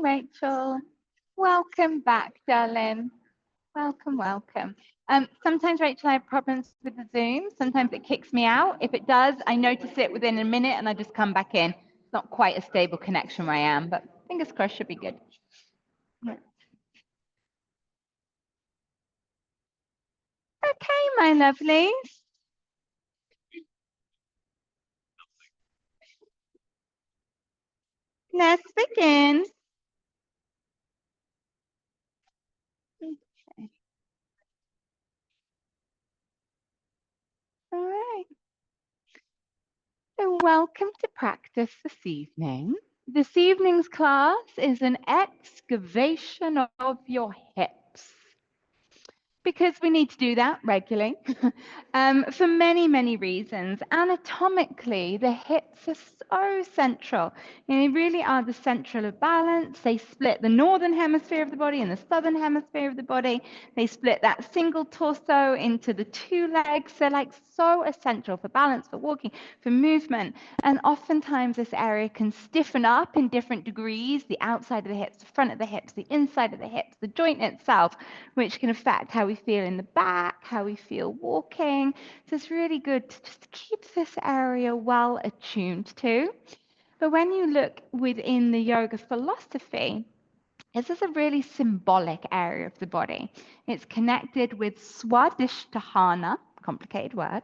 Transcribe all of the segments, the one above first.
Rachel. Welcome back, darling. Welcome. Sometimes, Rachel, I have problems with the Zoom. Sometimes it kicks me out. If it does, I notice it within a minute and I just come back in. It's not quite a stable connection where I am, but fingers crossed should be good. Okay, my lovelies. Let's begin. Okay. All right. So welcome to practice this evening. This evening's class is an excavation of your hips, because we need to do that regularly for many reasons. Anatomically, the hips are so central. They really are the central of balance. They split the northern hemisphere of the body and the southern hemisphere of the body. They split that single torso into the two legs. They're like so essential for balance, for walking, for movement. And oftentimes this area can stiffen up in different degrees: the outside of the hips, the front of the hips, the inside of the hips, the joint itself, which can affect how we feel in the back, how we feel walking. So it's really good to just keep this area well attuned to. But when you look within the yoga philosophy, this is a really symbolic area of the body. It's connected with Svādhiṣṭhāna, complicated word,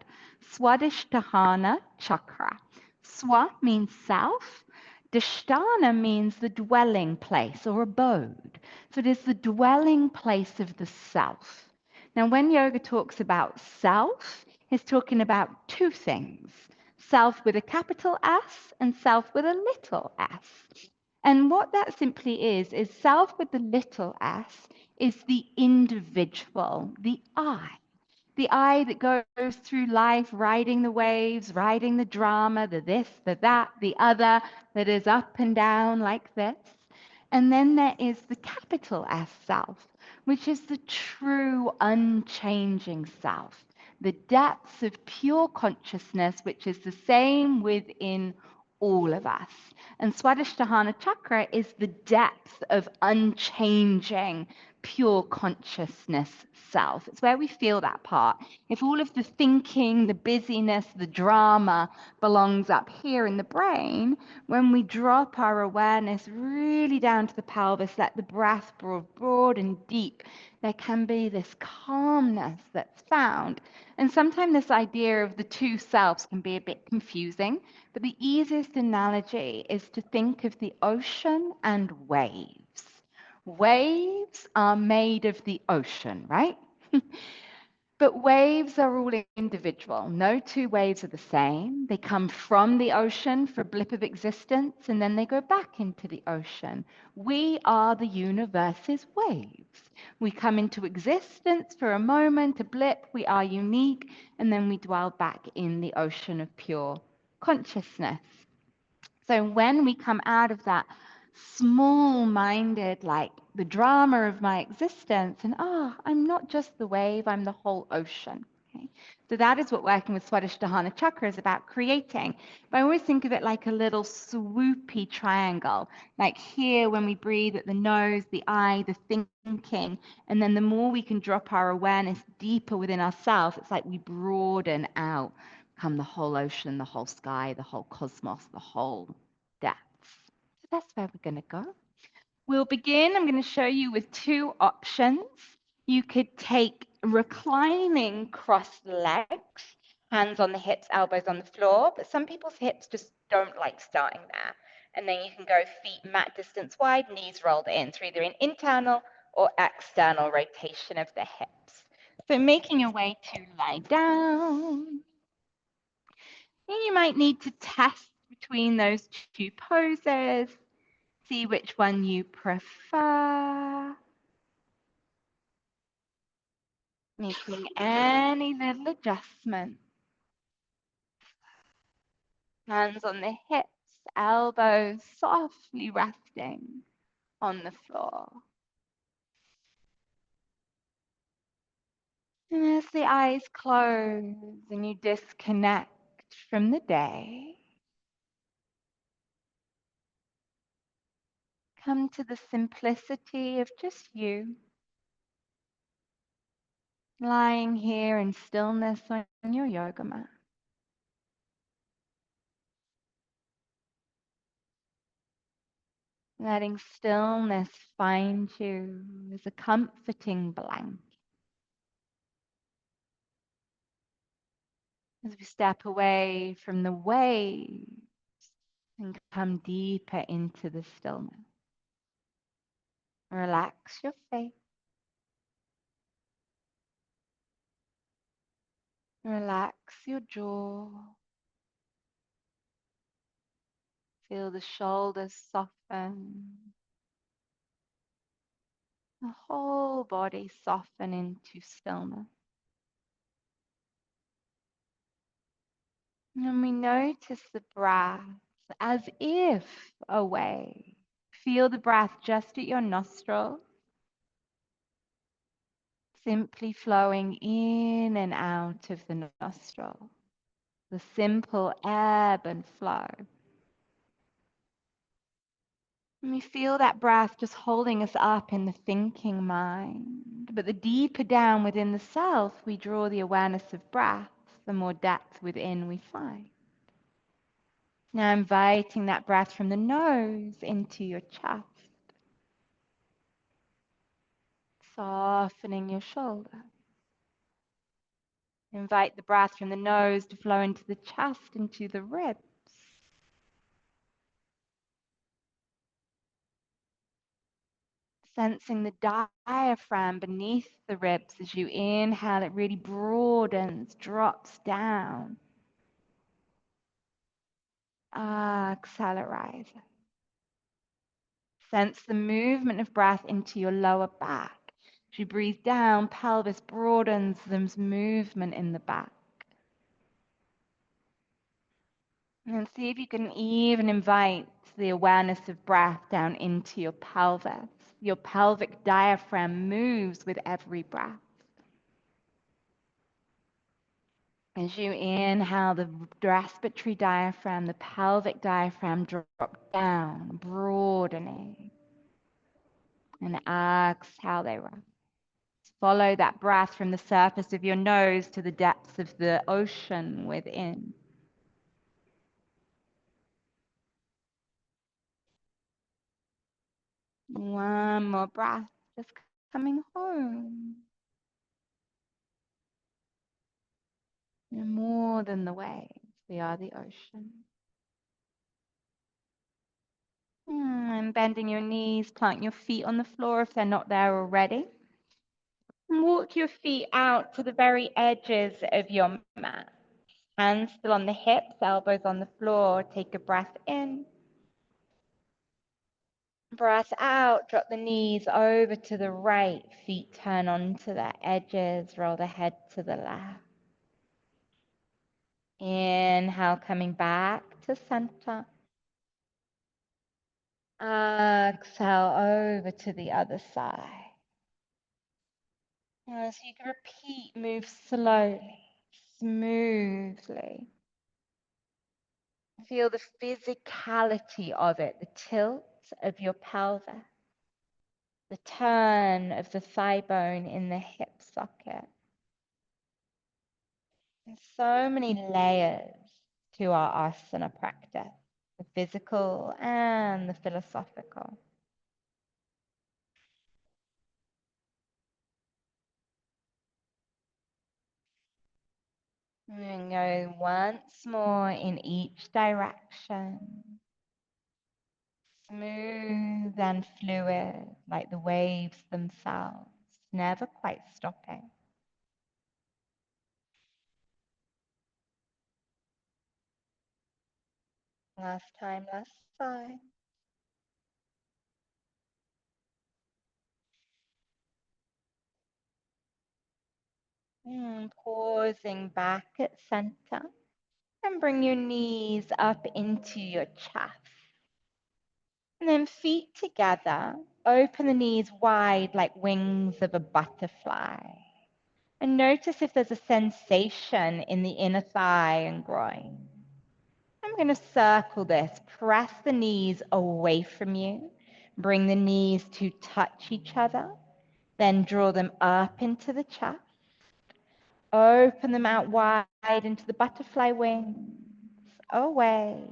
Svādhiṣṭhāna Cakra. Swa means self. Dhisthana means the dwelling place or abode. So it is the dwelling place of the self. Now, when yoga talks about self, it's talking about two things: self with a capital S and self with a little s. And what that simply is self with the little s is the individual, the I. The I that goes through life riding the waves, riding the drama, the this, the that, the other, that is up and down like this. And then there is the capital S self, which is the true unchanging self, the depths of pure consciousness, which is the same within all of us. And Svādhiṣṭhāna Cakra is the depth of unchanging, pure consciousness self. It's where we feel that part. If all of the thinking, the busyness, the drama belongs up here in the brain, when we drop our awareness really down to the pelvis, let the breath broad and deep, there can be this calmness that's found. And sometimes this idea of the two selves can be a bit confusing, but the easiest analogy is to think of the ocean and waves. Waves are made of the ocean, right? But waves are all individual. No two waves are the same. They come from the ocean for a blip of existence, and then they go back into the ocean. We are the universe's waves. We come into existence for a moment, a blip. We are unique, and then we dwell back in the ocean of pure consciousness. So when we come out of that small-minded, like the drama of my existence, and I'm not just the wave, I'm the whole ocean. Okay? So that is what working with Svādhiṣṭhāna Cakra is about creating. But I always think of it like a little swoopy triangle. Like here, when we breathe at the nose, the eye, the thinking, and then the more we can drop our awareness deeper within ourselves, it's like we broaden out, become the whole ocean, the whole sky, the whole cosmos, the whole depths. So that's where we're going to go. We'll begin. I'm going to show you with two options. You could take reclining crossed legs, hands on the hips, elbows on the floor, but some people's hips just don't like starting there. And then you can go feet mat distance wide, knees rolled in, so either an internal or external rotation of the hips. So making your way to lie down. You might need to test between those two poses, see which one you prefer. Making any little adjustment. Hands on the hips, elbows softly resting on the floor. And as the eyes close and you disconnect from the day, Come to the simplicity of just you, lying here in stillness on your yoga mat. Letting stillness find you as a comforting blanket. As we step away from the waves and come deeper into the stillness. Relax your face. Relax your jaw. Feel the shoulders soften. The whole body soften into stillness. And we notice the breath as if away. Feel the breath just at your nostrils, simply flowing in and out of the nostril. The simple ebb and flow. And we feel that breath just holding us up in the thinking mind. But the deeper down within the self we draw the awareness of breath, the more depth within we find. Now inviting that breath from the nose into your chest. Softening your shoulder. Invite the breath from the nose to flow into the chest, into the ribs. Sensing the diaphragm beneath the ribs as you inhale, it really broadens, drops down. Accelerate. Sense the movement of breath into your lower back. As you breathe down, pelvis broadens, there's movement in the back. And see if you can even invite the awareness of breath down into your pelvis. Your pelvic diaphragm moves with every breath. As you inhale, the respiratory diaphragm, the pelvic diaphragm drop down, broadening. And exhale, they rise. Follow that breath from the surface of your nose to the depths of the ocean within. One more breath, just coming home. You're more than the waves, we are the ocean. And bending your knees, plant your feet on the floor if they're not there already. And walk your feet out to the very edges of your mat. Hands still on the hips, elbows on the floor. Take a breath in. Breath out, drop the knees over to the right. Feet turn onto the edges, roll the head to the left. Inhale, coming back to center. Exhale over to the other side. As you can repeat, move slowly, smoothly. Feel the physicality of it, the tilt of your pelvis, the turn of the thigh bone in the hip socket. There's so many layers to our asana practice, the physical and the philosophical. And go once more in each direction. Smooth and fluid, like the waves themselves, never quite stopping. Last time, last side. Pausing back at center and bring your knees up into your chest. And then feet together, open the knees wide like wings of a butterfly. And notice if there's a sensation in the inner thigh and groin. I'm going to circle this. Press the knees away from you. Bring the knees to touch each other. Then draw them up into the chest. Open them out wide into the butterfly wings. Away.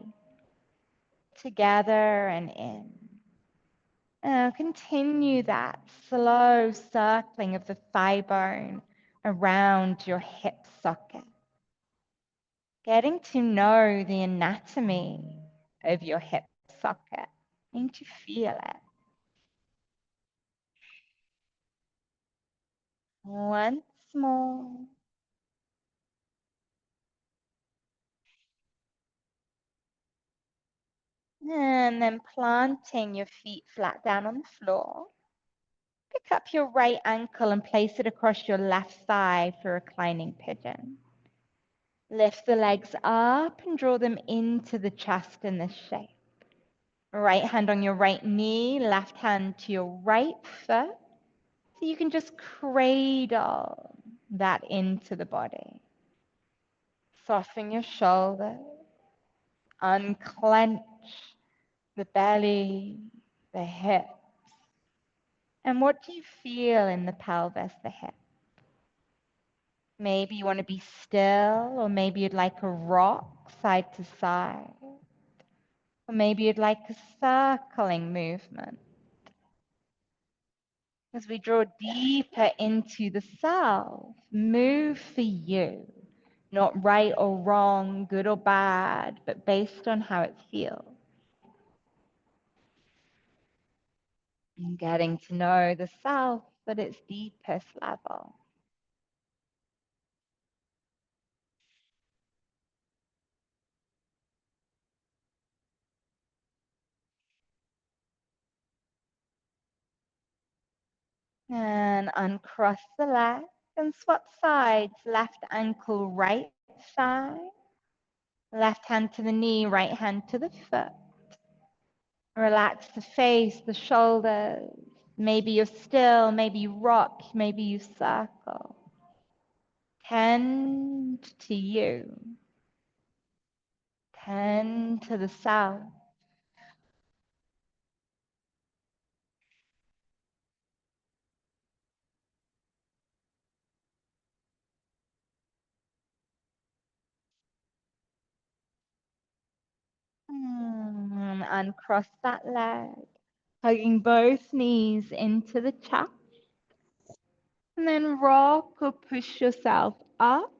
Together and in. And continue that slow circling of the thigh bone around your hip socket. Getting to know the anatomy of your hip socket. Getting to feel it. Once more. And then planting your feet flat down on the floor. Pick up your right ankle and place it across your left thigh for reclining pigeon. Lift the legs up and draw them into the chest in this shape. Right hand on your right knee, left hand to your right foot. So you can just cradle that into the body. Soften your shoulders. Unclench the belly, the hips. And what do you feel in the pelvis, the hip? Maybe you want to be still, or maybe you'd like a rock side to side, or maybe you'd like a circling movement. As we draw deeper into the self, move for you, not right or wrong, good or bad, but based on how it feels. And getting to know the self at its deepest level. And uncross the leg and swap sides. Left ankle, right thigh. Left hand to the knee, right hand to the foot. Relax the face, the shoulders. Maybe you're still, maybe you rock, maybe you circle. Tend to you. Tend to the south. Uncross that leg. Hugging both knees into the chest. And then rock or push yourself up.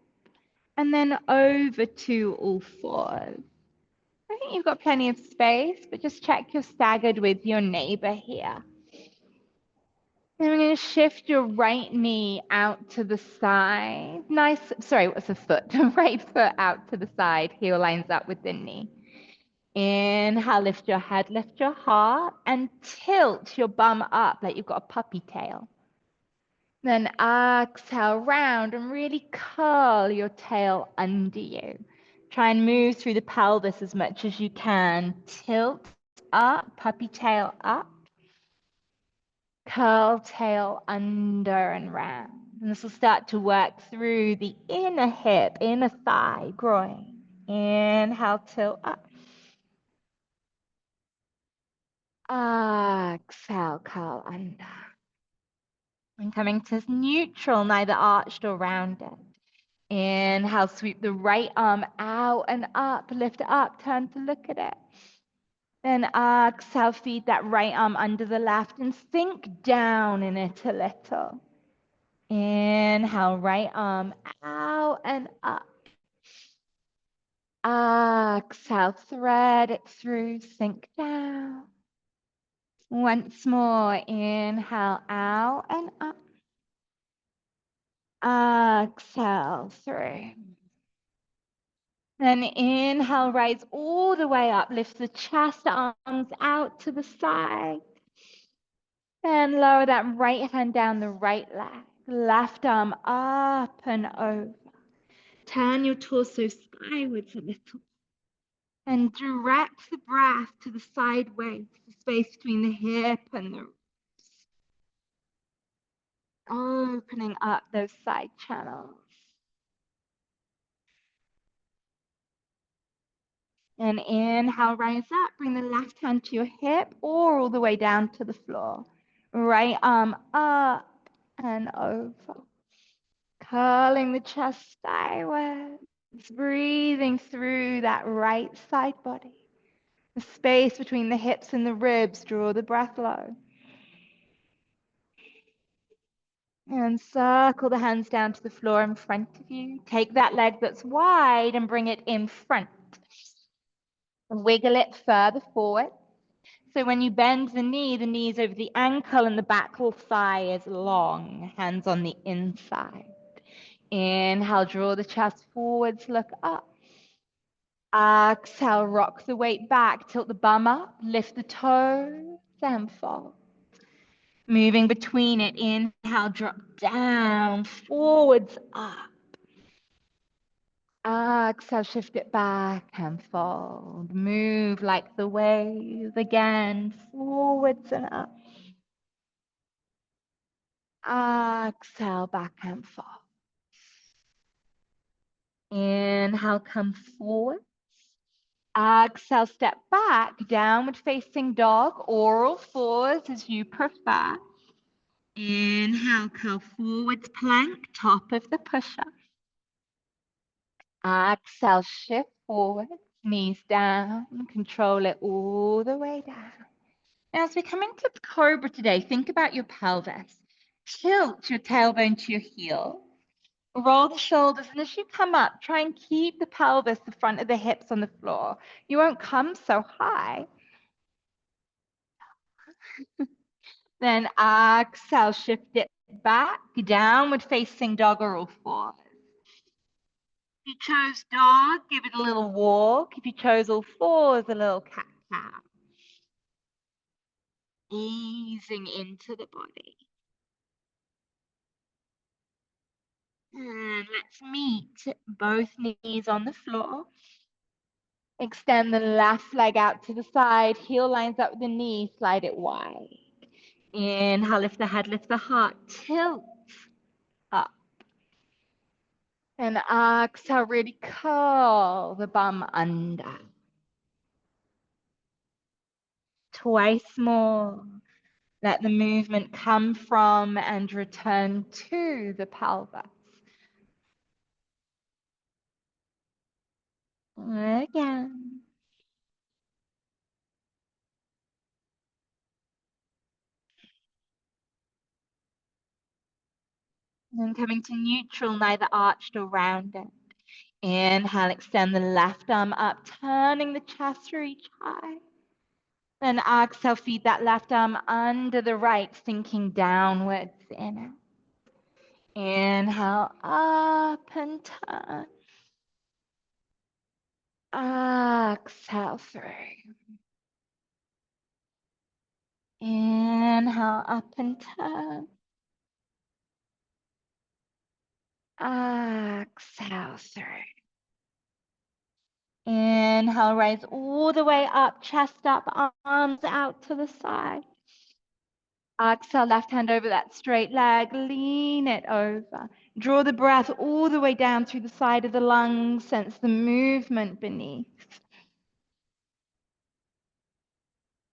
And then over to all fours. I think you've got plenty of space, but just check you're staggered with your neighbor here. And I'm going to shift your right knee out to the side. Nice, sorry, what's a foot? Right foot out to the side, heel lines up with the knee. Inhale, lift your head, lift your heart, and tilt your bum up like you've got a puppy tail. Then exhale, round, and really curl your tail under you. Try and move through the pelvis as much as you can. Tilt up, puppy tail up. Curl tail under and round. And this will start to work through the inner hip, inner thigh, groin. Inhale, tilt up. Exhale, curl under. And coming to neutral, neither arched or rounded. Inhale, sweep the right arm out and up, lift it up, turn to look at it. Then exhale, feed that right arm under the left and sink down in it a little. Inhale, right arm out and up. Exhale, thread it through, sink down. Once more, inhale, out and up. Exhale, through. Then inhale, rise all the way up. Lift the chest, arms out to the side. And lower that right hand down the right leg. Left arm up and over. Turn your torso skywards a little. And direct the breath to the side waist, the space between the hip and the ribs. Opening up those side channels. And inhale, rise up. Bring the left hand to your hip or all the way down to the floor. Right arm up and over. Curling the chest skywards. Breathing through that right side body. The space between the hips and the ribs. Draw the breath low. And circle the hands down to the floor in front of you. Take that leg that's wide and bring it in front. Wiggle it further forward. So when you bend the knees over the ankle and the back thigh is long, hands on the inside. Inhale, draw the chest forwards, look up. Exhale, rock the weight back, tilt the bum up, lift the toes and fold. Moving between it, inhale, drop down, forwards, up. Exhale, shift it back and fold. Move like the wave again, forwards and up. Exhale, back and fold. Inhale, come forward. Exhale, step back, downward facing dog, oral fours as you prefer. Inhale, curl forwards plank, top of the push-up. Exhale, shift forward, knees down, control it all the way down. Now, as we come into the cobra today, think about your pelvis. Tilt your tailbone to your heel. Roll the shoulders, and as you come up, try and keep the pelvis, the front of the hips on the floor. You won't come so high. Then exhale, shift it back, downward facing dog or all fours. If you chose dog, give it a little walk. If you chose all fours, a little cat-cow. Easing into the body. And let's meet both knees on the floor. Extend the left leg out to the side. Heel lines up with the knee. Slide it wide. Inhale, lift the head, lift the heart. Tilt up. And exhale, really curl the bum under. Twice more. Let the movement come from and return to the pelvis. Again. And coming to neutral, neither arched or rounded. Inhale, extend the left arm up, turning the chest through each eye. Then exhale, feed that left arm under the right, sinking downwards in it. Inhale, up and turn. Exhale through. Inhale, up and turn. Exhale through. Inhale, rise all the way up, chest up, arms out to the side. Exhale, left hand over that straight leg, lean it over. Draw the breath all the way down through the side of the lungs, sense the movement beneath.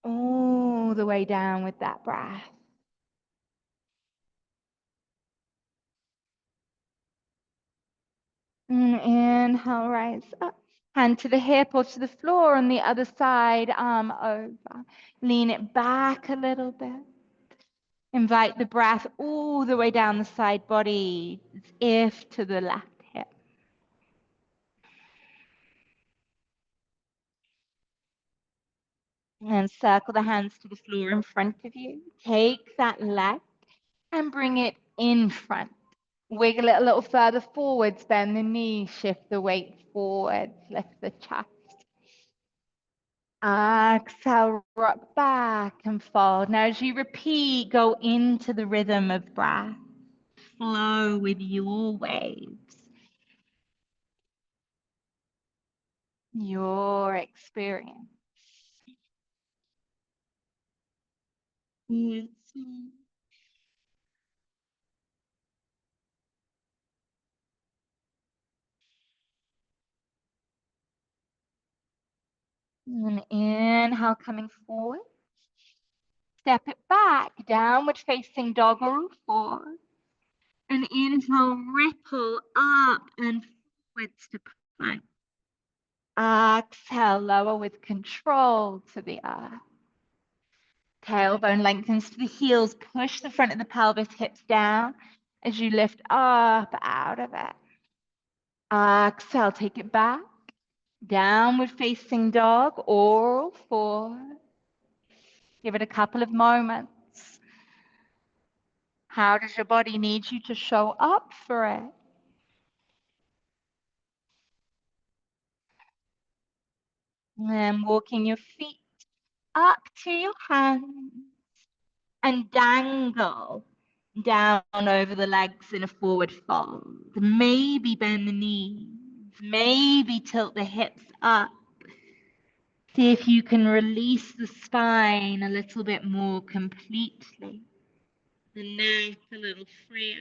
All the way down with that breath. And inhale, rise up. Hand to the hip or to the floor on the other side, arm over. Lean it back a little bit. Invite the breath all the way down the side body, as if to the left hip. And circle the hands to the floor in front of you. Take that leg and bring it in front. Wiggle it a little further forwards, bend the knee, shift the weight forwards, lift the chest. Exhale, rock back and fold. Now as you repeat, go into the rhythm of breath. Flow with your waves. Your experience. Yes. And inhale, coming forward. Step it back, downward facing dog or forward. And inhale, ripple up and forwards to plank. Exhale, lower with control to the earth. Tailbone lengthens to the heels. Push the front of the pelvis, hips down as you lift up out of it. Exhale, take it back. Downward facing dog or forward. Give it a couple of moments. How does your body need you to show up for it? And then walking your feet up to your hands and dangle down over the legs in a forward fold. Maybe bend the knees, maybe tilt the hips up. See if you can release the spine a little bit more completely. The neck a little freer.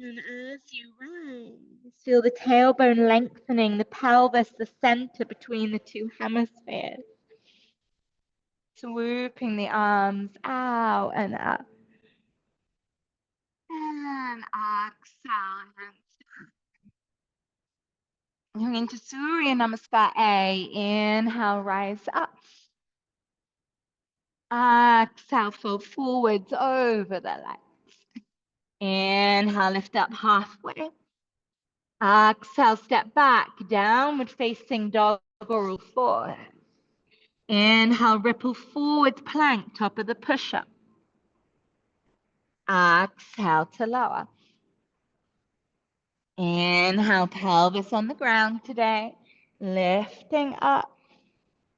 And as you rise, feel the tailbone lengthening, the pelvis, the center between the two hemispheres. Swooping the arms out and up. And exhale. Moving into Surya Namaskar A. Inhale, rise up. Exhale, fold forwards over the legs. Inhale, lift up halfway. Exhale, step back, downward facing dog or forward. Inhale, ripple forward, plank, top of the push-up. Exhale to lower. Inhale, pelvis on the ground today. Lifting up.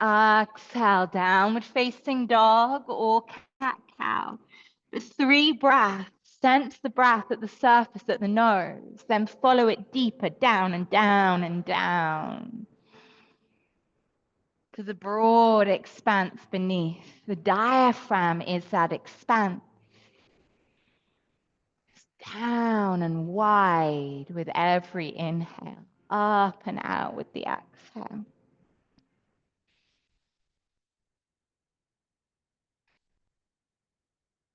Exhale, downward facing dog or cat-cow. For 3 breaths, sense the breath at the surface at the nose, then follow it deeper down and down and down to the broad expanse beneath. The diaphragm is that expanse. Down and wide with every inhale, up and out with the exhale.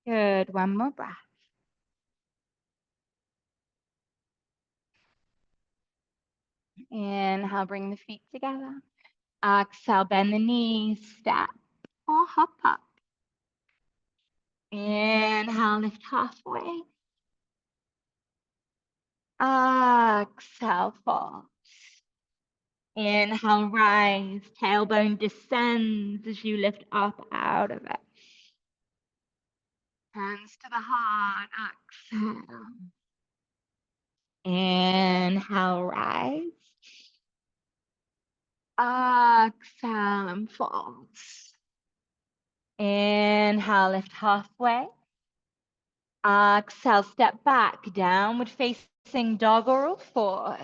Good, one more breath. Inhale, bring the feet together. Exhale, bend the knees, step or hop up. Inhale, lift halfway. Exhale, fall. Inhale, rise. Tailbone descends as you lift up out of it. Hands to the heart. Exhale. Inhale, rise. Exhale and fold. Inhale, lift halfway. Exhale, step back, downward facing dog or forward.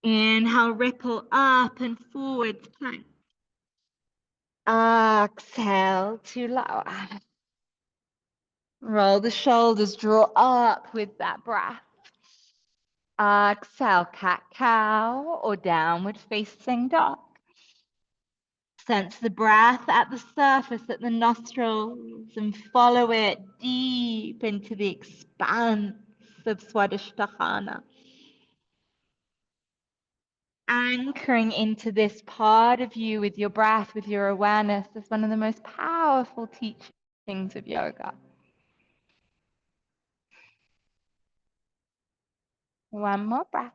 Inhale, ripple up and forwards plank. Exhale to lower. Roll the shoulders, draw up with that breath. Exhale, cat-cow or downward facing dog. Sense the breath at the surface, at the nostrils, and follow it deep into the expanse of Svādhiṣṭhāna. Anchoring into this part of you with your breath, with your awareness, is one of the most powerful teachings of yoga. One more breath.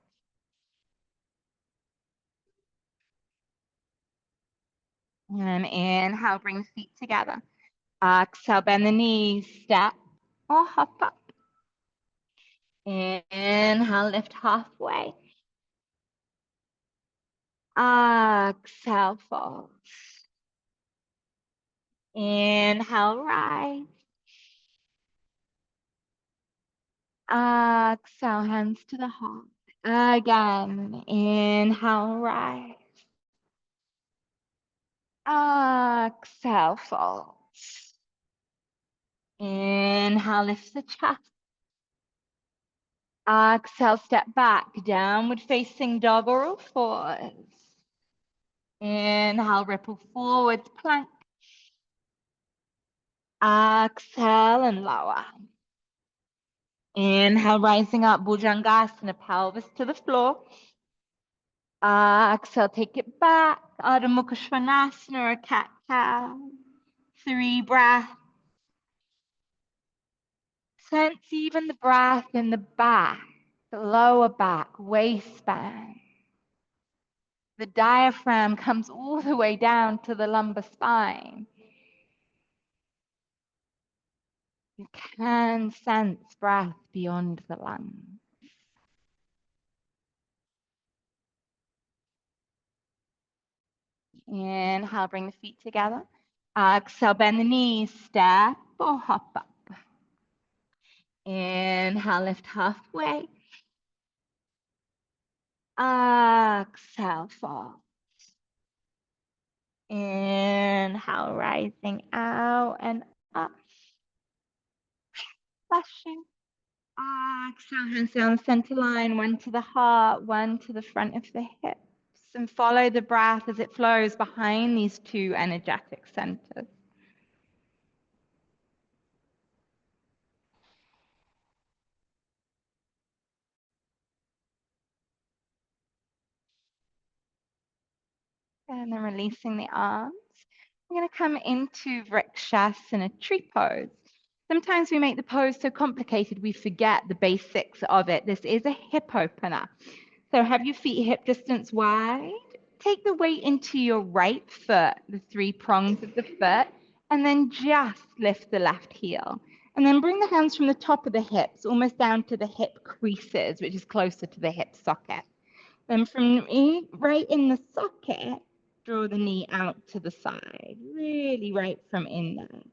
And inhale, bring the feet together. Exhale, bend the knees, step or hop up. Inhale, lift halfway. Exhale, fold. Inhale, rise. Exhale, hands to the heart. Again, inhale, rise. Exhale, fold. Inhale, lift the chest. Exhale, step back, downward facing dog or all fours. Inhale, ripple forwards, plank. Exhale and lower. Inhale, rising up, Bhujangasana, pelvis to the floor. Exhale, take it back, Ardha Mukha Svanasana or cat-cow. 3 breaths. Sense even the breath in the back, the lower back, waistband. The diaphragm comes all the way down to the lumbar spine. You can sense breath beyond the lungs. Inhale, bring the feet together. Exhale, bend the knees, step or hop up. Inhale, lift halfway. Exhale, fall. Inhale, rising out and up. Flashing. Exhale, hands down the center line, one to the heart, one to the front of the hips. And follow the breath as it flows behind these 2 energetic centers. And then releasing the arms. We're going to come into Vrikshasana tree pose. Sometimes we make the pose so complicated we forget the basics of it. This is a hip opener. So have your feet hip distance wide. Take the weight into your right foot, the 3 prongs of the foot, and then just lift the left heel. And then bring the hands from the top of the hips, almost down to the hip creases, which is closer to the hip socket. Then from right in the socket, draw the knee out to the side, really right from in there.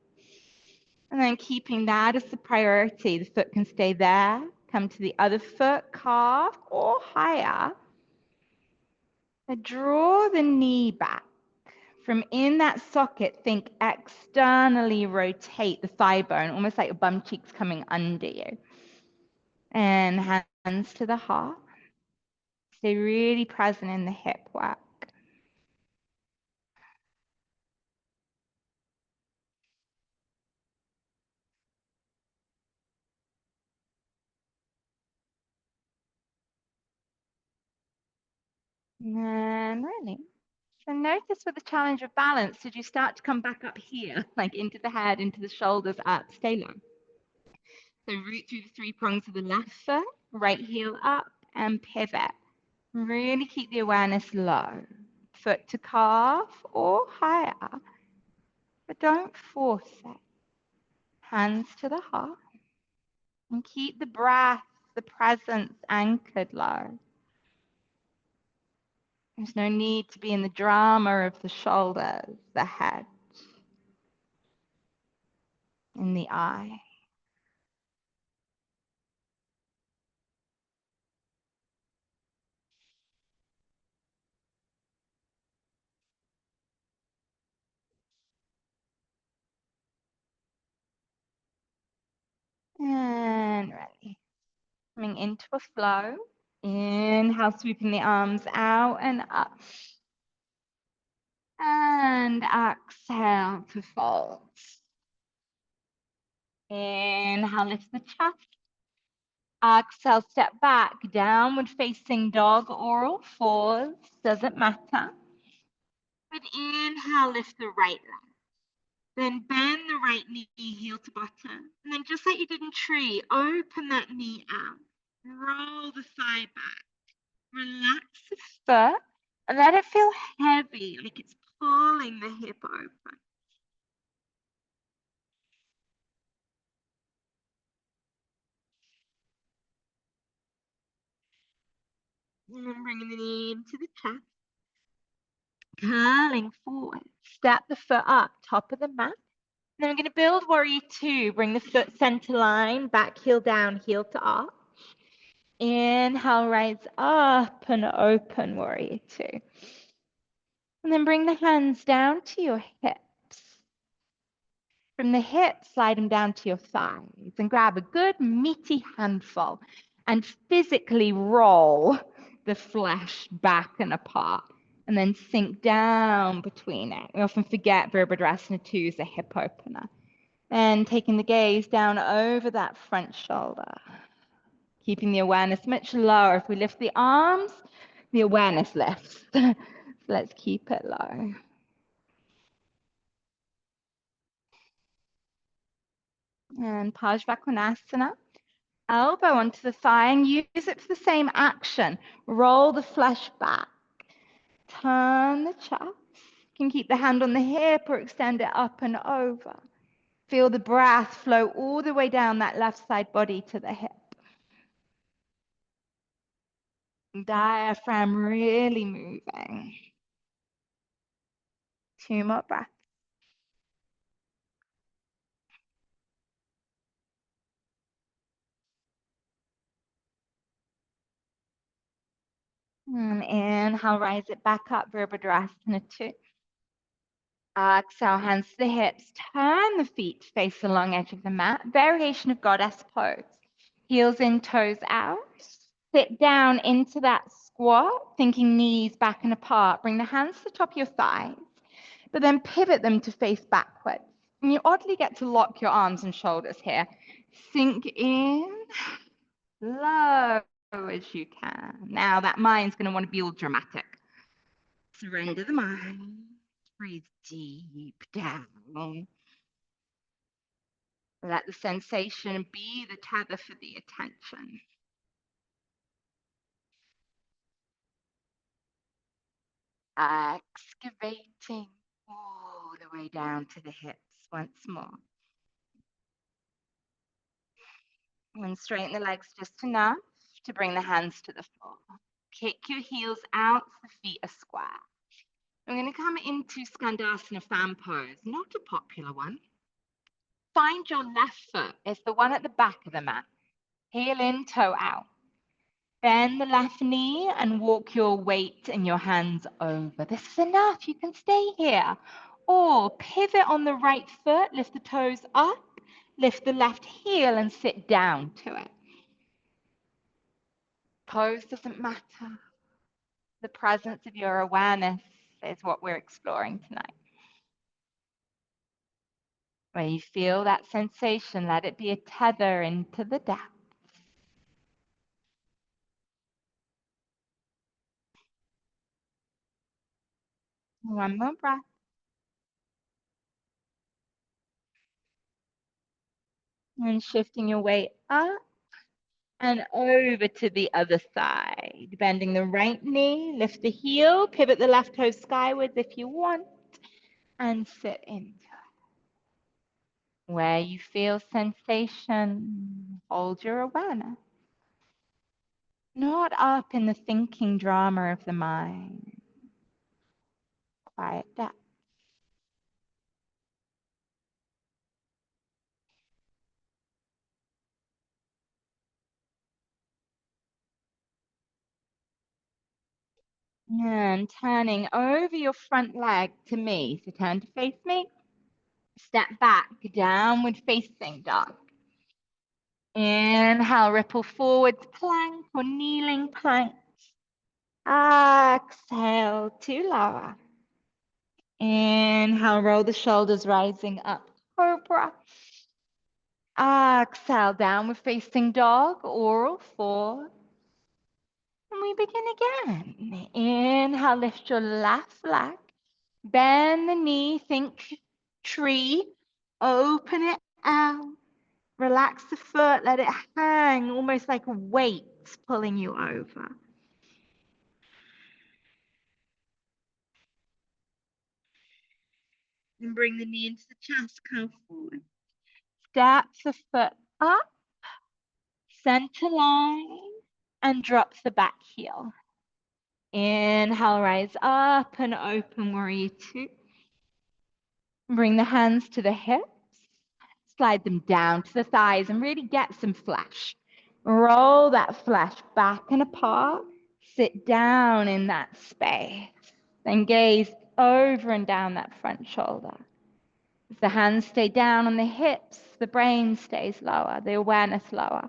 And then keeping that as the priority, the foot can stay there, come to the other foot, calf or higher. And draw the knee back. From in that socket, think externally rotate the thigh bone, almost like your bum cheeks coming under you. And hands to the heart. Stay really present in the hip work. And then really. So notice with the challenge of balance, did you start to come back up here, like into the head, into the shoulders, up, stay low. So root through the 3 prongs of the left foot, right heel up, and pivot. Really keep the awareness low. Foot to calf or higher, but don't force it. Hands to the heart. And keep the breath, the presence anchored low. There's no need to be in the drama of the shoulders, the head, in the eye. And ready. Coming into a flow. Inhale, sweeping the arms out and up. And exhale to fold. Inhale, lift the chest. Exhale, step back, downward facing dog or all fours, doesn't matter. But inhale, lift the right leg. Then bend the right knee, heel to bottom. And then just like you did in tree, open that knee out. Roll the thigh back. Relax the foot and let it feel heavy, like it's pulling the hip open. And then bringing the knee into the chest. Curling forward. Step the foot up, top of the mat. Then we're going to build warrior 2. Bring the foot center line, back heel down, heel to arch. Inhale, rise up and open warrior 2. And then bring the hands down to your hips. From the hips, slide them down to your thighs and grab a good meaty handful. and physically roll the flesh back and apart, and then sink down between it. We often forget Virabhadrasana 2 is a hip opener. And taking the gaze down over that front shoulder, keeping the awareness much lower. If we lift the arms, the awareness lifts. So let's keep it low. And Pajvakonasana. Elbow onto the thigh and use it for the same action. Roll the flesh back. Turn the chest. You can keep the hand on the hip or extend it up and over. Feel the breath flow all the way down that left side body to the hip. Diaphragm really moving. 2 more breaths. And inhale, rise it back up, Virabhadrasana 2. Exhale, hands to the hips. Turn the feet, face the long edge of the mat. Variation of goddess pose. Heels in, toes out. Sit down into that squat, thinking knees back and apart. Bring the hands to the top of your thighs, but then pivot them to face backwards. And you oddly get to lock your arms and shoulders here. Sink in, low as you can. Now that mind's going to want to be all dramatic. Surrender the mind. Breathe deep down. Let the sensation be the tether for the attention. Excavating all the way down to the hips once more. And straighten the legs just enough to bring the hands to the floor. Kick your heels out, the feet are square. We're going to come into Skandasana fan pose, not a popular one. Find your left foot. It's the one at the back of the mat. Heel in, toe out. Bend the left knee and walk your weight and your hands over. This is enough. You can stay here. Or pivot on the right foot, lift the toes up, lift the left heel and sit down to it. Pose doesn't matter. The presence of your awareness is what we're exploring tonight. When you feel that sensation, let it be a tether into the depth. One more breath. And shifting your weight up and over to the other side. Bending the right knee, lift the heel, pivot the left toe skywards if you want, and sit into it. Where you feel sensation, hold your awareness. Not up in the thinking drama of the mind. Quiet down. And turning over your front leg to me. So turn to face me. Step back, downward facing dog. Inhale, ripple forwards, plank or kneeling plank. Exhale to lower. Inhale, roll the shoulders rising up. Cobra. Exhale, downward facing dog, oral four. And we begin again. Inhale, lift your left leg. Bend the knee, think tree. Open it out. Relax the foot, let it hang, almost like weights pulling you over. And bring the knee into the chest, come forward. Step the foot up, center line, and drop the back heel. Inhale, rise up and open, warrior two. Bring the hands to the hips, slide them down to the thighs and really get some flesh. Roll that flesh back and apart, sit down in that space, then gaze over and down that front shoulder. If the hands stay down on the hips, the brain stays lower, the awareness lower.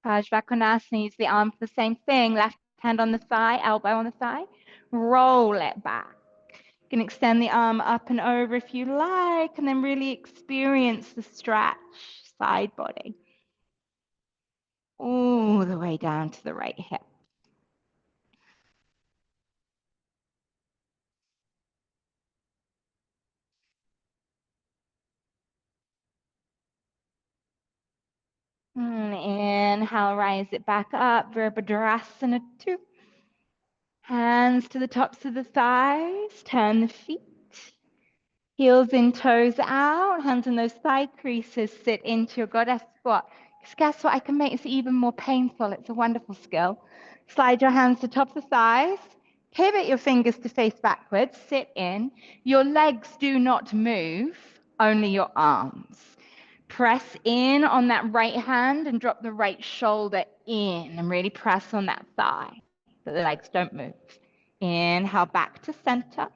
Svādhiṣṭhāna, use the arm for the same thing. Left hand on the thigh, elbow on the thigh. Roll it back. You can extend the arm up and over if you like, and then really experience the stretch, side body. All the way down to the right hip. Inhale, rise it back up, Virabhadrasana 2. Hands to the tops of the thighs, turn the feet. Heels in, toes out, hands in those thigh creases, sit into your goddess squat. Because guess what? I can make this even more painful. It's a wonderful skill. Slide your hands to top of the thighs, pivot your fingers to face backwards, sit in. Your legs do not move, only your arms. Press in on that right hand and drop the right shoulder in and really press on that thigh so the legs don't move. Inhale, back to center.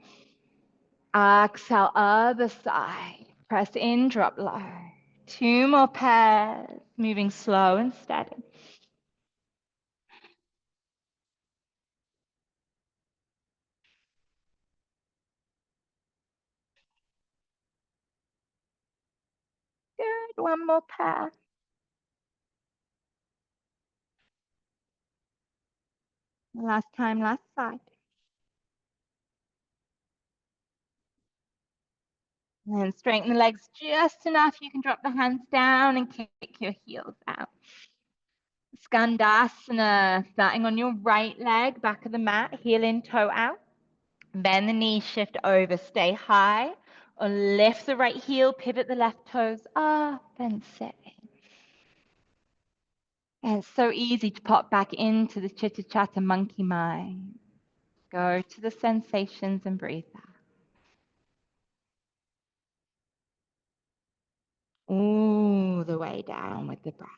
Exhale, other side. Press in, drop low. 2 more pairs, moving slow and steady. Good, 1 more pair. Last time, last side. And then straighten the legs just enough. You can drop the hands down and kick your heels out. Skandasana, starting on your right leg, back of the mat, heel in, toe out. Bend the knees, shift over, stay high, or lift the right heel, pivot the left toes up and sit in. And it's so easy to pop back into the chitta chatta monkey mind. Go to the sensations and breathe out. All the way down with the breath.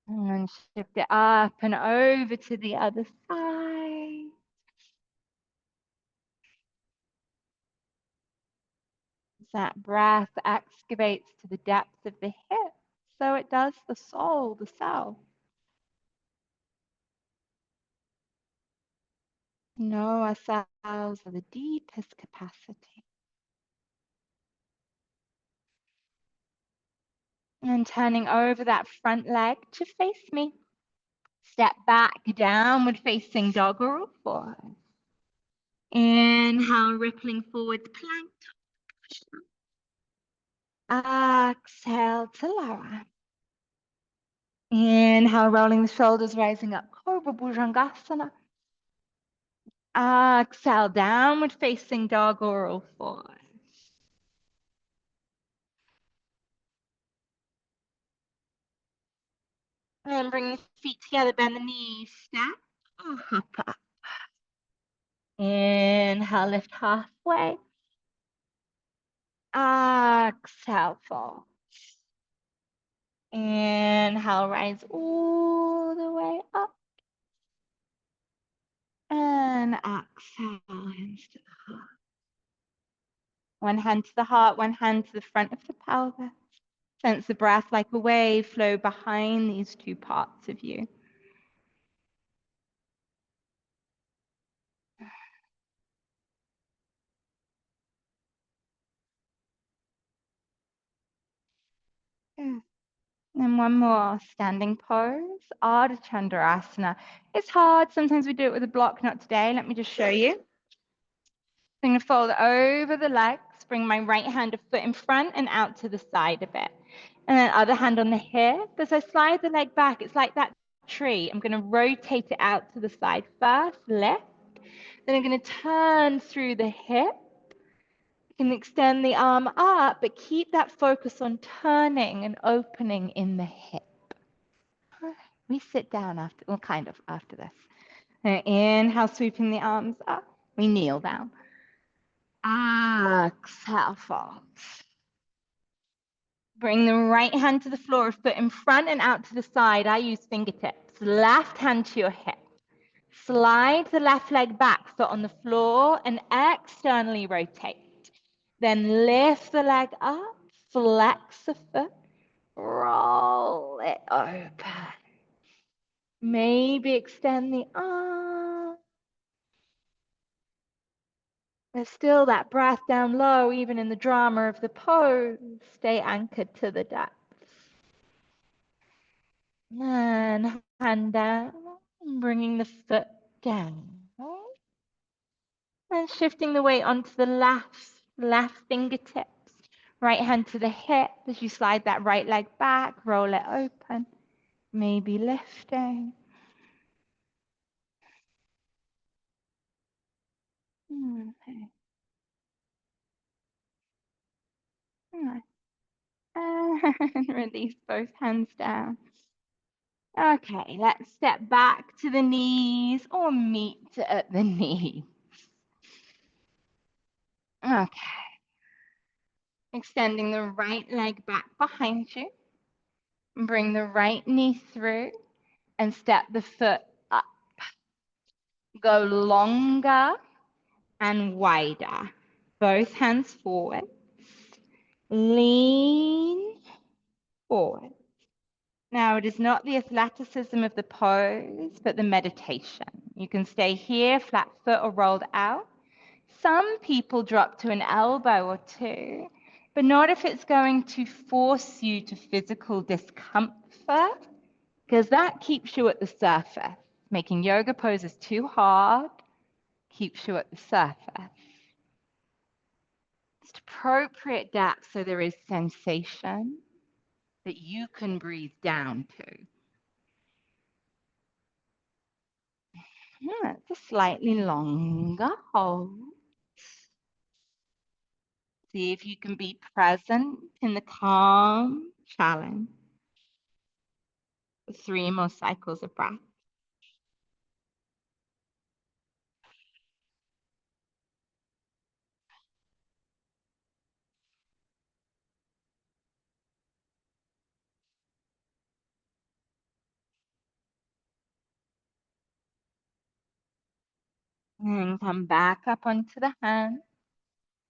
And shift it up and over to the other side. That breath excavates to the depths of the hip. So it does the soul, the self. Know ourselves at the deepest capacity. And turning over that front leg to face me. Step back, downward facing dog or forward. Inhale, rippling forwards, plank. Exhale to lower. Inhale, rolling the shoulders, rising up, Cobra Bhujangasana. Exhale, downward facing dog or roll forward. And bring the feet together, bend the knees, step, or hop up. Inhale, lift halfway. Exhale, fall. Inhale, rise all the way up. And exhale, hands to the heart. One hand to the heart, one hand to the front of the pelvis. Sense the breath like a wave flow behind these 2 parts of you. Yeah. And one more, standing pose, Ardha Chandrasana. It's hard, sometimes we do it with a block, not today. Let me just show you. I'm going to fold over the legs, bring my right hand a foot in front and out to the side a bit. And then other hand on the hip. As I slide the leg back, it's like that tree. I'm going to rotate it out to the side first, lift. Then I'm going to turn through the hip. You can extend the arm up, but keep that focus on turning and opening in the hip. We sit down after, well, kind of after this. Inhale, sweeping the arms up. We kneel down. Exhale, fold. Bring the right hand to the floor, foot in front and out to the side. I use fingertips. Left hand to your hip. Slide the left leg back, foot on the floor, and externally rotate. Then lift the leg up, flex the foot, roll it open. Maybe extend the arm. There's still that breath down low, even in the drama of the pose. Stay anchored to the depths. And hand down, bringing the foot down. And shifting the weight onto the left fingertips. Right hand to the hip as you slide that right leg back, roll it open. Maybe lifting. Okay. And release both hands down. Okay, let's step back to the knees or meet at the knees. Okay. Extending the right leg back behind you. Bring the right knee through and step the foot up. Go longer and wider. Both hands forward. Lean forward. Now, it is not the athleticism of the pose, but the meditation. You can stay here, flat foot or rolled out. Some people drop to an elbow or two, but not if it's going to force you to physical discomfort, because that keeps you at the surface. Making yoga poses too hard keeps you at the surface. It's appropriate depth so there is sensation that you can breathe down to. It's a slightly longer hold. See if you can be present in the calm challenge. 3 more cycles of breath. And come back up onto the hand.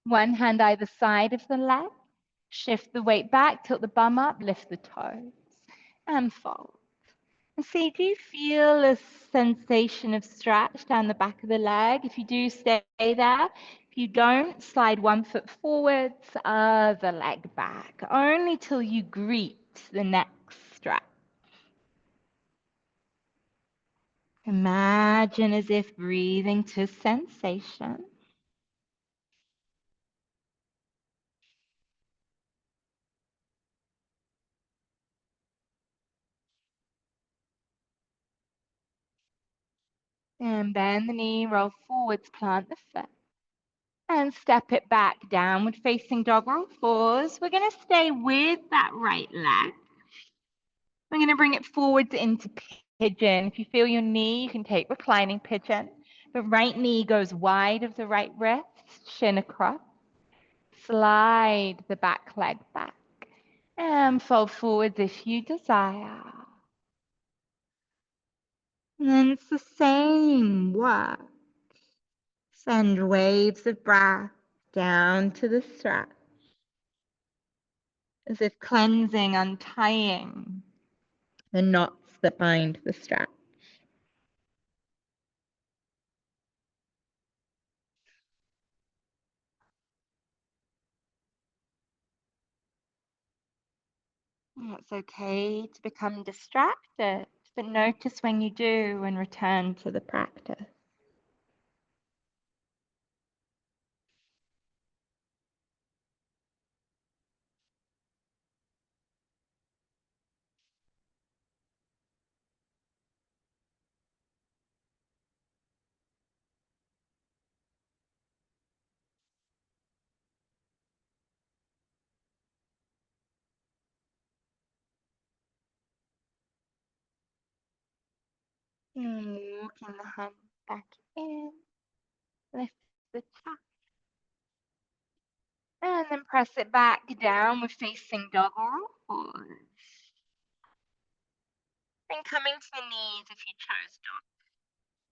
One hand either side of the leg. Shift the weight back, tilt the bum up, lift the toes, and fold. And see, do you feel a sensation of stretch down the back of the leg? If you do, stay there. If you don't, slide one foot forwards, other leg back, only till you greet the next stretch. Imagine as if breathing to sensation. And bend the knee, roll forwards, plant the foot. And step it back, downward facing dog or pause. We're going to stay with that right leg. We're going to bring it forwards into pigeon. If you feel your knee, you can take reclining pigeon. The right knee goes wide of the right wrist, shin across. Slide the back leg back and fold forwards if you desire. And then it's the same work. Send waves of breath down to the stretch, as if cleansing, untying the knots that bind the stretch. It's okay to become distracted, but notice when you do and return to the practice. Walking the hand back in, lift the chest, and then press it back down with facing dog or pause. Then coming to the knees if you chose dog.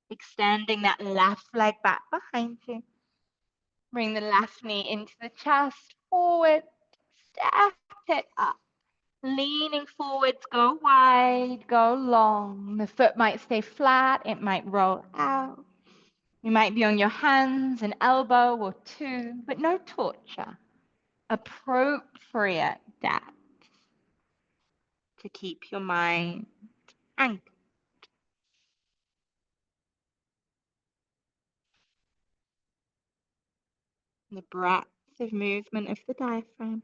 Extending that left leg back behind you. Bring the left knee into the chest, forward, step it up. Leaning forwards, go wide, go long. The foot might stay flat, it might roll out. You might be on your hands, an elbow or two, but no torture. Appropriate depth to keep your mind anchored. The breadth of movement of the diaphragm.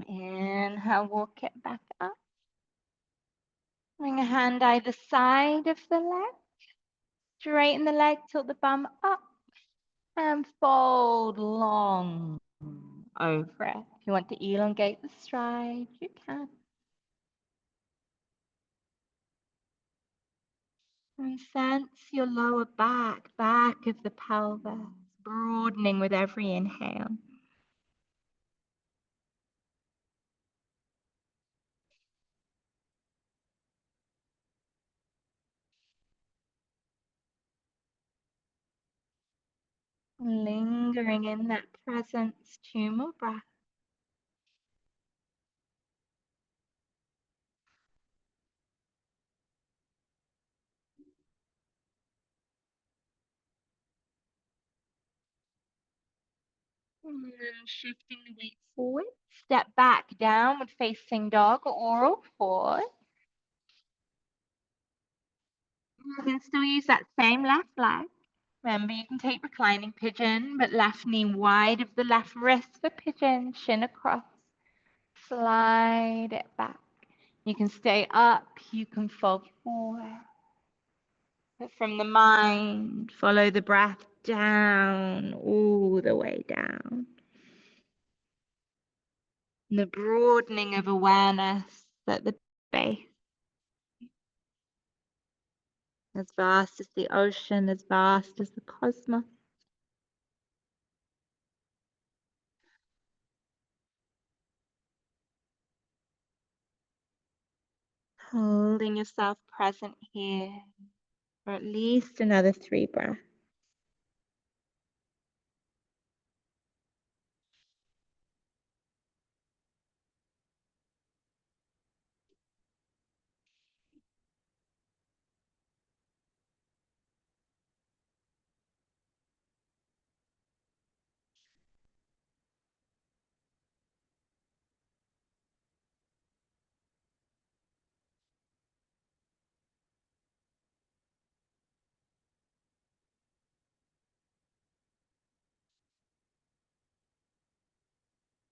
Inhale, walk it back up. Bring a hand either side of the leg. Straighten the leg, tilt the bum up, and fold long over it. If you want to elongate the stride, you can. And sense your lower back of the pelvis, broadening with every inhale. Lingering in that presence, 2 more breaths. And then shifting the weight forward. Step back, downward facing dog or oral pause. You can still use that same left leg. Remember, you can take reclining pigeon, but left knee wide of the left wrist for pigeon, shin across. Slide it back. You can stay up, you can fold forward. But from the mind, follow the breath down, all the way down. And the broadening of awareness at the base. As vast as the ocean, as vast as the cosmos. Holding yourself present here for at least another 3 breaths.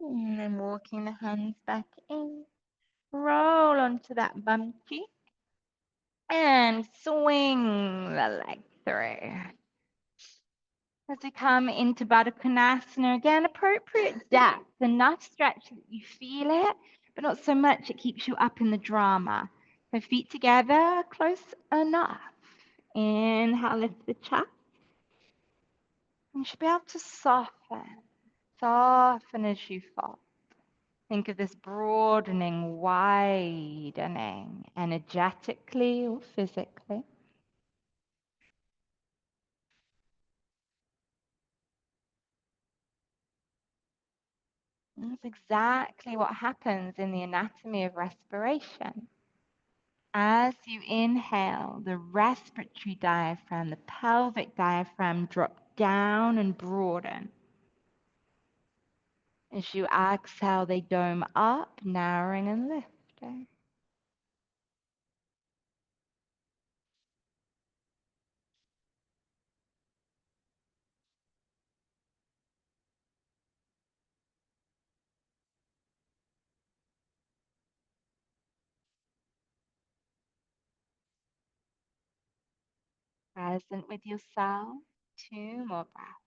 And then walking the hands back in. Roll onto that bum cheek. And swing the leg through. As we come into Baddha Konasana, again, appropriate depth, enough stretch that you feel it, but not so much it keeps you up in the drama. So feet together, close enough. Inhale, lift the chest. You should be able to soften as you fall. Think of this broadening, widening, energetically or physically. That's exactly what happens in the anatomy of respiration. As you inhale, the respiratory diaphragm, the pelvic diaphragm drop down and broaden. As you exhale, they dome up, narrowing and lifting. Present with yourself, 2 more breaths.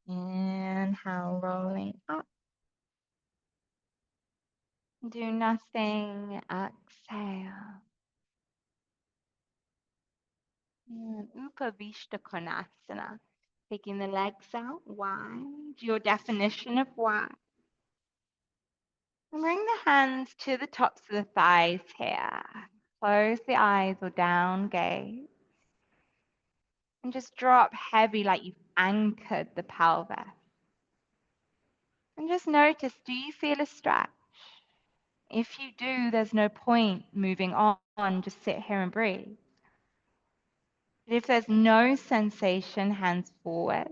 Inhale, rolling up. Do nothing. Exhale. And Upavishta taking the legs out wide. Your definition of wide. And bring the hands to the tops of the thighs here. Close the eyes or down gaze. And just drop heavy like you've anchored the pelvis. And just notice, do you feel a stretch? If you do, there's no point moving on. Just sit here and breathe. But if there's no sensation, hands forward.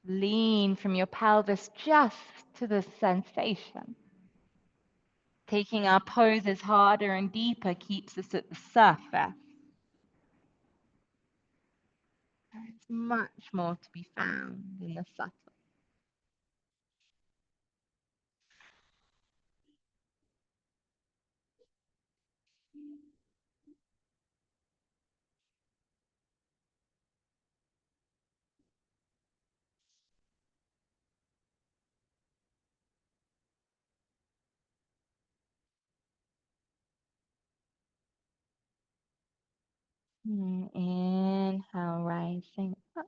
Lean from your pelvis just to the sensation. Taking our poses harder and deeper keeps us at the surface. There's much more to be found in the subtle. Inhale, rising up.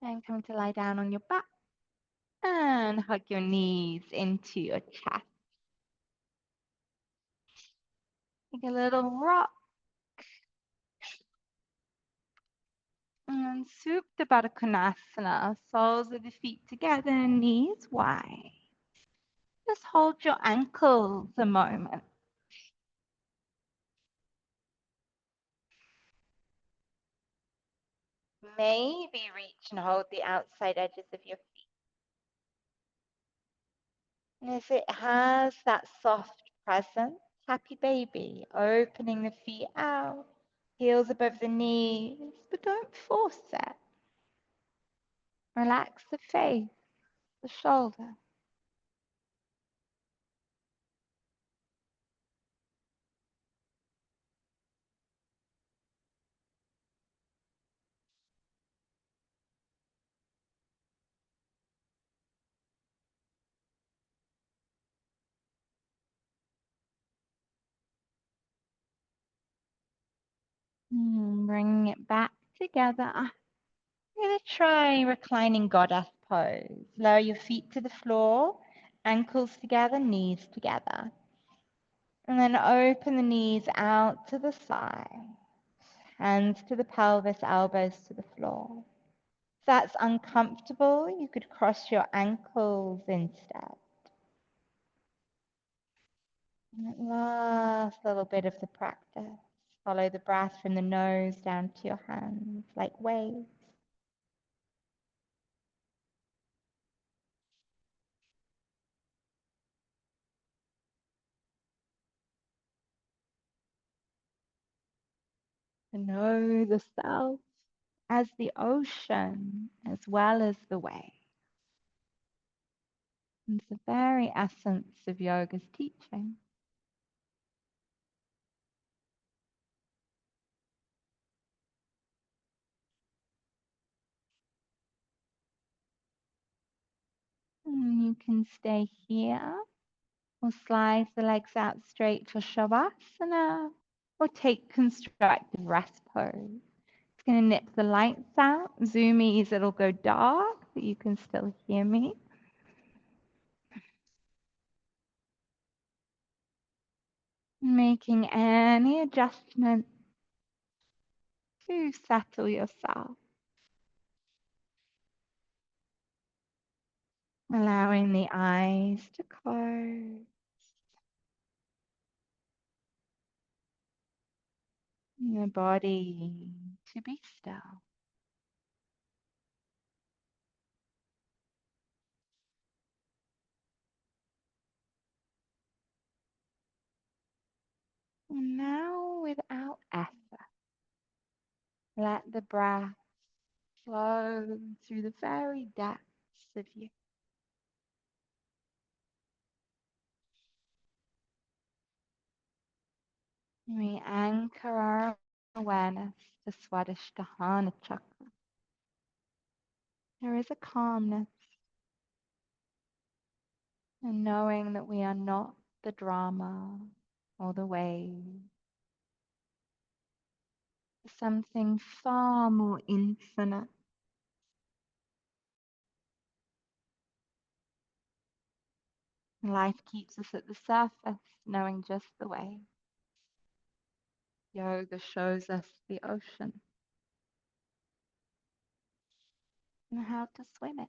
And come to lie down on your back. And hug your knees into your chest. Take a little rock. And Supta Konasana, soles of the feet together, knees wide. Just hold your ankles a moment. Maybe reach and hold the outside edges of your feet. And if it has that soft presence, happy baby, opening the feet out, heels above the knees, but don't force it. Relax the face, the shoulder. Bringing it back together. We're going to try reclining goddess pose. Lower your feet to the floor, ankles together, knees together. And then open the knees out to the side. Hands to the pelvis, elbows to the floor. If that's uncomfortable, you could cross your ankles instead. And that last little bit of the practice. Follow the breath from the nose down to your hands like waves. To know the self as the ocean as well as the wave. It's the very essence of yoga's teaching. And you can stay here or slide the legs out straight for Shavasana or take constructive rest pose. It's going to nip the lights out. Zoomies, it'll go dark, but you can still hear me. Making any adjustment to settle yourself. Allowing the eyes to close. And the body to be still. And now, without effort, let the breath flow through the very depths of you. We anchor our awareness to Svādhiṣṭhāna Cakra. There is a calmness in knowing that we are not the drama or the wave. Something far more infinite. Life keeps us at the surface, knowing just the way. Yoga shows us the ocean and how to swim it.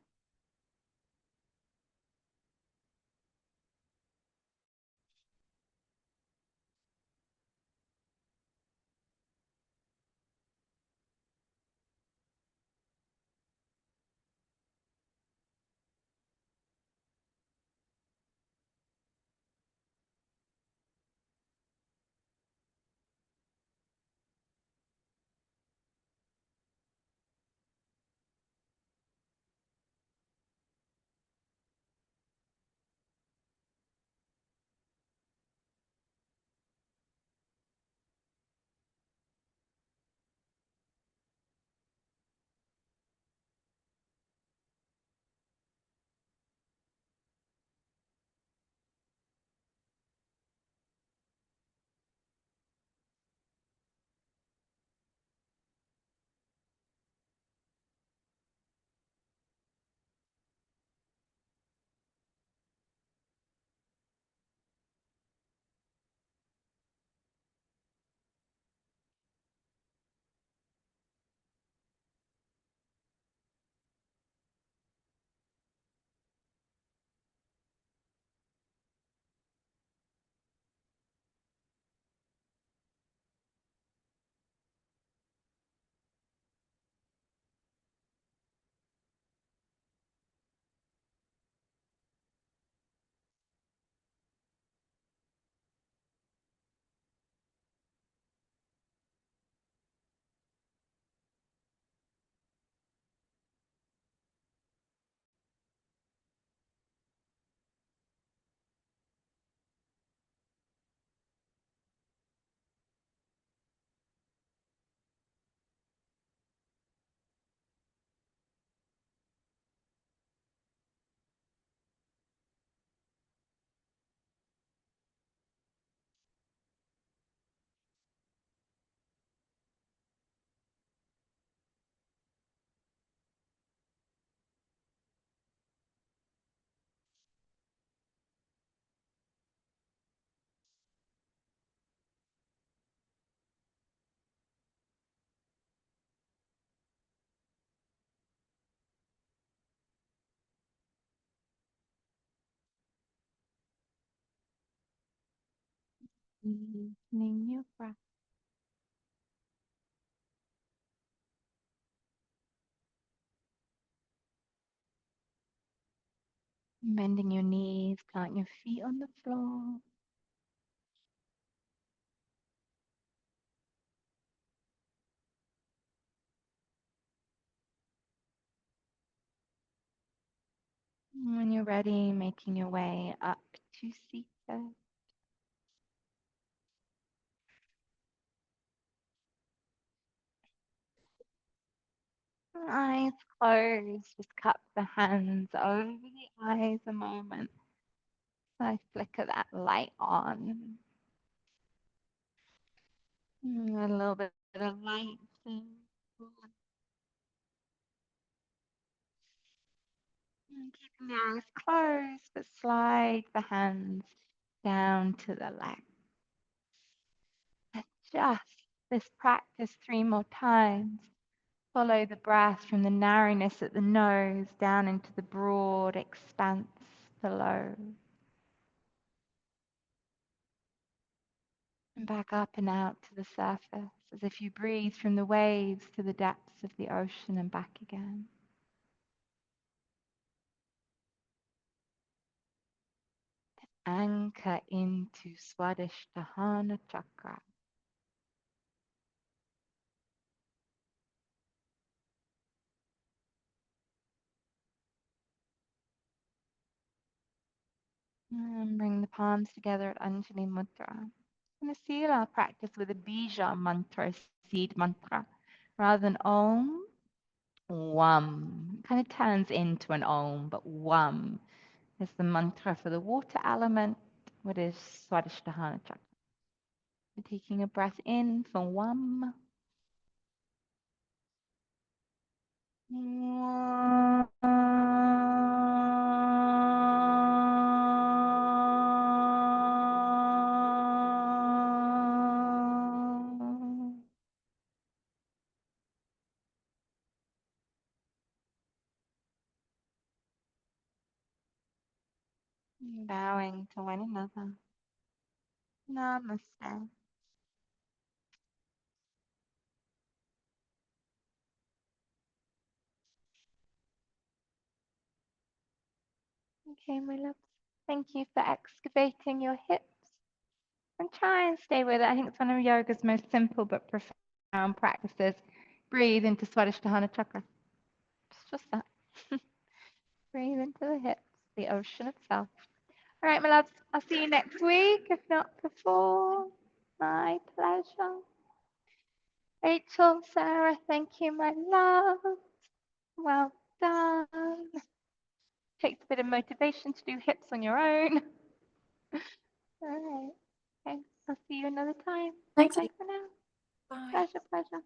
Deepening your breath. Bending your knees, planting your feet on the floor. When you're ready, making your way up to seated. Eyes closed, just cup the hands over the eyes a moment. So I flicker that light on. A little bit of light. Keeping the eyes closed, but slide the hands down to the legs. Adjust this practice 3 more times. Follow the breath from the narrowness at the nose down into the broad expanse below. And back up and out to the surface as if you breathe from the waves to the depths of the ocean and back again. Anchor into Svādhiṣṭhāna Cakra. And bring the palms together at Anjali Mudra. I'm going to seal our practice with a bija mantra seed mantra. Rather than Om, Wam. Kind of turns into an Om, but Wam is the mantra for the water element, what is Svādhiṣṭhāna Cakra. We're taking a breath in for Wam. Bowing to one another. Namaste. Okay, my loves. Thank you for excavating your hips. And try and stay with it. I think it's one of yoga's most simple but profound practices. Breathe into Svādhiṣṭhāna Cakra. It's just that. Breathe into the hips, the ocean of self. All right, my loves. I'll see you next week, if not before. My pleasure. Rachel, Sarah, thank you, my love. Well done. Takes a bit of motivation to do hips on your own. All right. Okay. I'll see you another time. Thank Bye you. for now. Bye. Pleasure, pleasure.